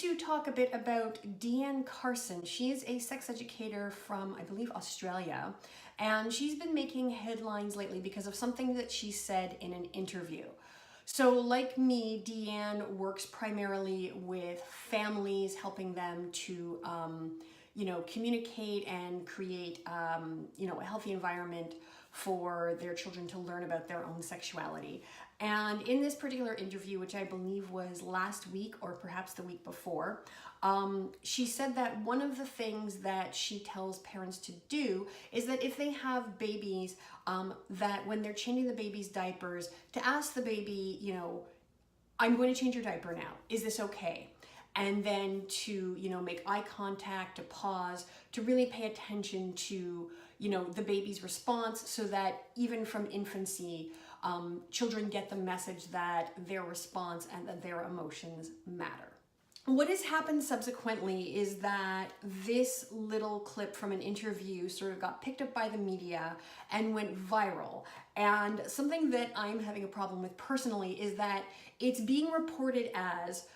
to talk a bit about Deanne Carson. She is a sex educator from, I believe, Australia, and she's been making headlines lately because of something that she said in an interview. So like me, Deanne works primarily with families, helping them to, communicate and create, a healthy environment for their children to learn about their own sexuality. And in this particular interview, which I believe was last week or perhaps the week before, she said that one of the things that she tells parents to do is that if they have babies, that when they're changing the baby's diapers, to ask the baby, I'm going to change your diaper now. Is this okay? And then to, make eye contact, to pause, to really pay attention to, the baby's response, so that even from infancy, children get the message that their response and that their emotions matter. What has happened subsequently is that this little clip from an interview sort of got picked up by the media and went viral. And something that I'm having a problem with personally is that it's being reported as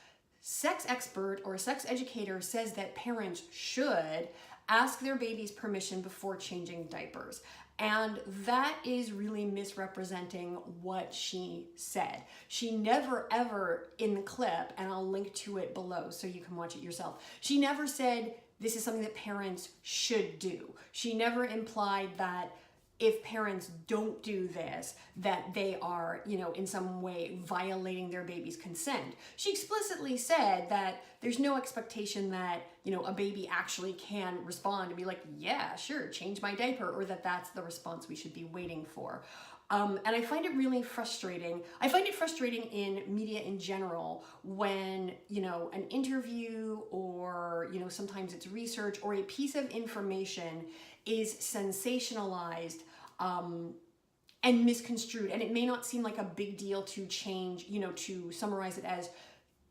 sex expert or sex educator says that parents should ask their baby's permission before changing diapers. And that is really misrepresenting what she said. She never ever in the clip, and I'll link to it below so you can watch it yourself, she never said this is something that parents should do. She never implied that if parents don't do this, that they are, in some way violating their baby's consent. She explicitly said that there's no expectation that, a baby actually can respond and be like, yeah, sure, change my diaper, or that that's the response we should be waiting for. And I find it really frustrating. I find it frustrating in media in general when, an interview or, sometimes it's research or a piece of information is sensationalized and misconstrued. And it may not seem like a big deal to change, to summarize it as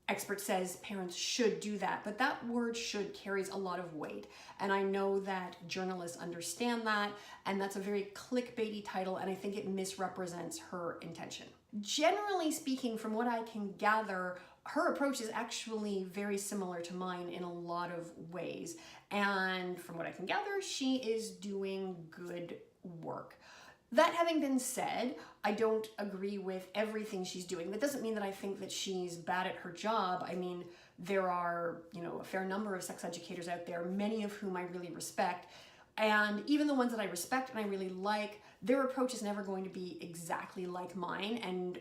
expert says parents should do that. But that word should carries a lot of weight. And I know that journalists understand that. And that's a very clickbaity title. And I think it misrepresents her intention. Generally speaking, from what I can gather, her approach is actually very similar to mine in a lot of ways. And from what I can gather, she is doing good work. That having been said, I don't agree with everything she's doing. That doesn't mean that I think that she's bad at her job. I mean, there are, a fair number of sex educators out there, many of whom I really respect. And even the ones that I respect and I really like, their approach is never going to be exactly like mine. And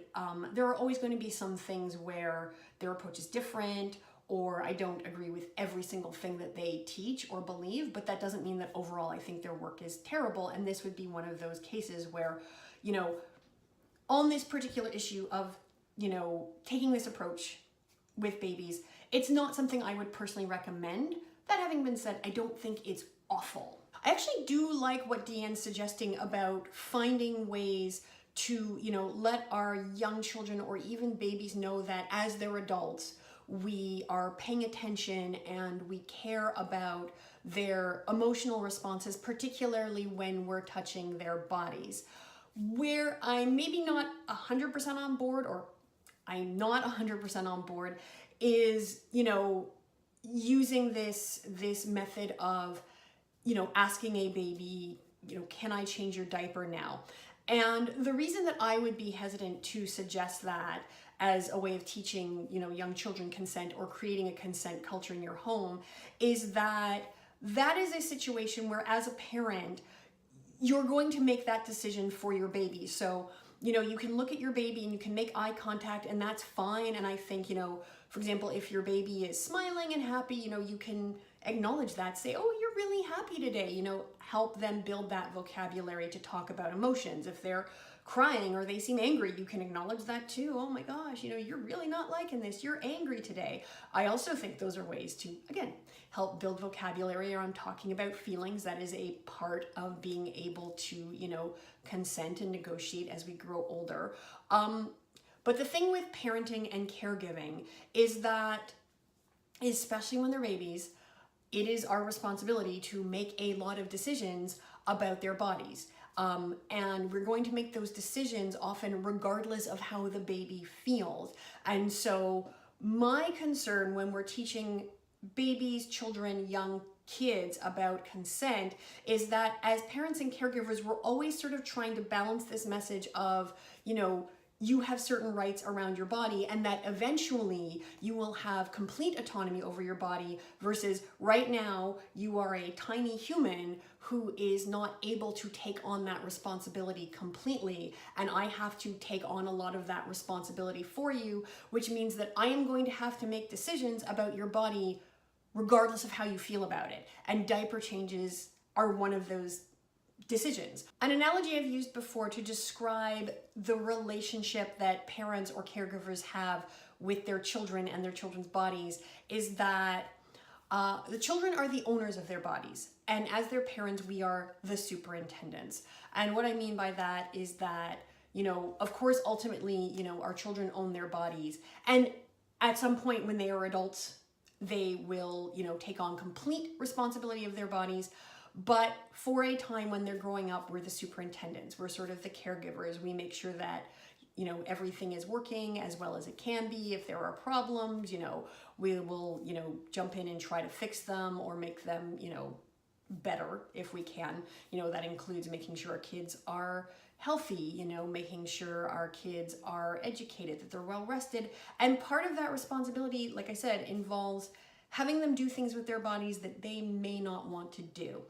there are always going to be some things where their approach is different, or I don't agree with every single thing that they teach or believe, but that doesn't mean that overall I think their work is terrible. And this would be one of those cases where, on this particular issue of, taking this approach with babies, it's not something I would personally recommend. That having been said, I don't think it's awful. I actually do like what Deanne's suggesting about finding ways to, let our young children or even babies know that as they're adults, we are paying attention and we care about their emotional responses, particularly when we're touching their bodies. Where I'm maybe not 100% on board, or I'm not 100% on board, is, using this method of, asking a baby, can I change your diaper now? And the reason that I would be hesitant to suggest that as a way of teaching, young children consent or creating a consent culture in your home is that that is a situation where as a parent, you're going to make that decision for your baby. So, you can look at your baby and you can make eye contact and that's fine. And I think, for example, if your baby is smiling and happy, you can acknowledge that, say, oh, you're really happy today, help them build that vocabulary to talk about emotions. If they're crying or they seem angry, you can acknowledge that too. Oh my gosh, you're really not liking this. You're angry today. I also think those are ways to, again, help build vocabulary around talking about feelings. That is a part of being able to, consent and negotiate as we grow older. But the thing with parenting and caregiving is that, especially when they're babies, it is our responsibility to make a lot of decisions about their bodies. And we're going to make those decisions often regardless of how the baby feels. And so My concern when we're teaching babies, children, young kids about consent is that as parents and caregivers, we're always sort of trying to balance this message of, you have certain rights around your body and that eventually you will have complete autonomy over your body versus right now you are a tiny human who is not able to take on that responsibility completely, and I have to take on a lot of that responsibility for you, which means that I am going to have to make decisions about your body regardless of how you feel about it. And diaper changes are one of those decisions. An analogy I've used before to describe the relationship that parents or caregivers have with their children and their children's bodies is that the children are the owners of their bodies. And as their parents, we are the superintendents. And what I mean by that is that, of course, ultimately, our children own their bodies. And at some point when they are adults, they will, take on complete responsibility of their bodies. But for a time when they're growing up, we're the superintendents. We're sort of the caregivers. We make sure that, everything is working as well as it can be. If there are problems, we will, jump in and try to fix them or make them, better if we can. That includes making sure our kids are healthy, making sure our kids are educated, that they're well rested. And part of that responsibility, like I said, involves having them do things with their bodies that they may not want to do.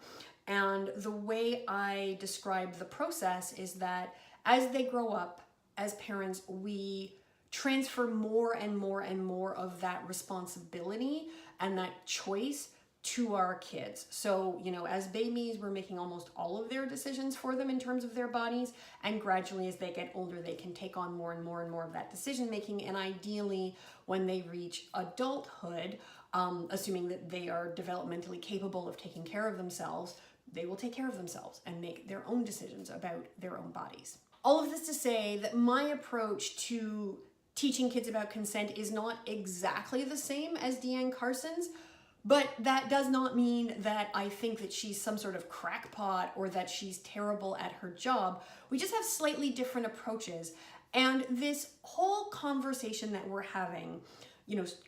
And the way I describe the process is that as they grow up, as parents, we transfer more and more and more of that responsibility and that choice to our kids. So, as babies, we're making almost all of their decisions for them in terms of their bodies. And gradually, as they get older, they can take on more and more and more of that decision making. And ideally, when they reach adulthood, assuming that they are developmentally capable of taking care of themselves, they will take care of themselves and make their own decisions about their own bodies. All of this to say that my approach to teaching kids about consent is not exactly the same as Deanne Carson's, but that does not mean that I think that she's some sort of crackpot or that she's terrible at her job. We just have slightly different approaches. And this whole conversation that we're having,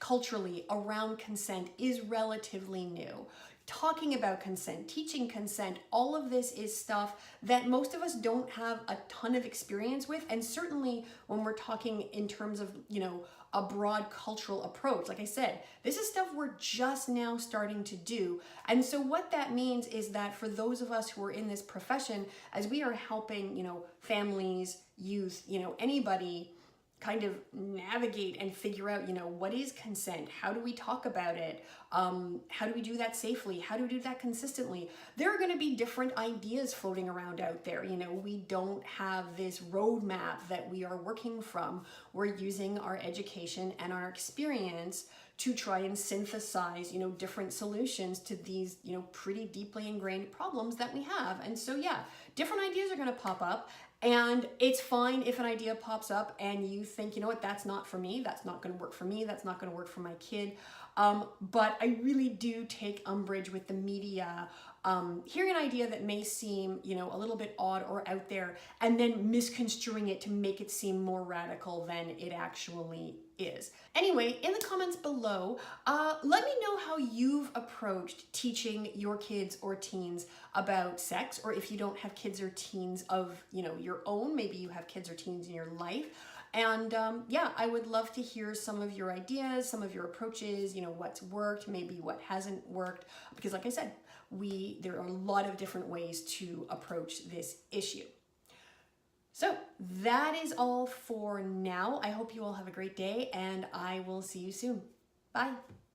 culturally around consent is relatively new. Talking about consent, teaching consent, all of this is stuff that most of us don't have a ton of experience with. And certainly when we're talking in terms of, a broad cultural approach, like I said, this is stuff we're just now starting to do. And so what that means is that for those of us who are in this profession, as we are helping, families, youth, anybody kind of navigate and figure out, what is consent? How do we talk about it? How do we do that safely? How do we do that consistently? There are going to be different ideas floating around out there. We don't have this roadmap that we are working from. We're using our education and our experience to try and synthesize, different solutions to these, pretty deeply ingrained problems that we have. And so, different ideas are going to pop up. And it's fine if an idea pops up and you think, that's not for me, that's not going to work for me, that's not going to work for my kid. But I really do take umbrage with the media hearing an idea that may seem, a little bit odd or out there, and then misconstruing it to make it seem more radical than it actually is. Anyway, in the comments below, let me know how you've approached teaching your kids or teens about sex, or if you don't have kids or teens of, your own, maybe you have kids or teens in your life. And I would love to hear some of your ideas, some of your approaches, what's worked, maybe what hasn't worked, because like I said, there are a lot of different ways to approach this issue. So that is all for now. I hope you all have a great day, and I will see you soon. Bye.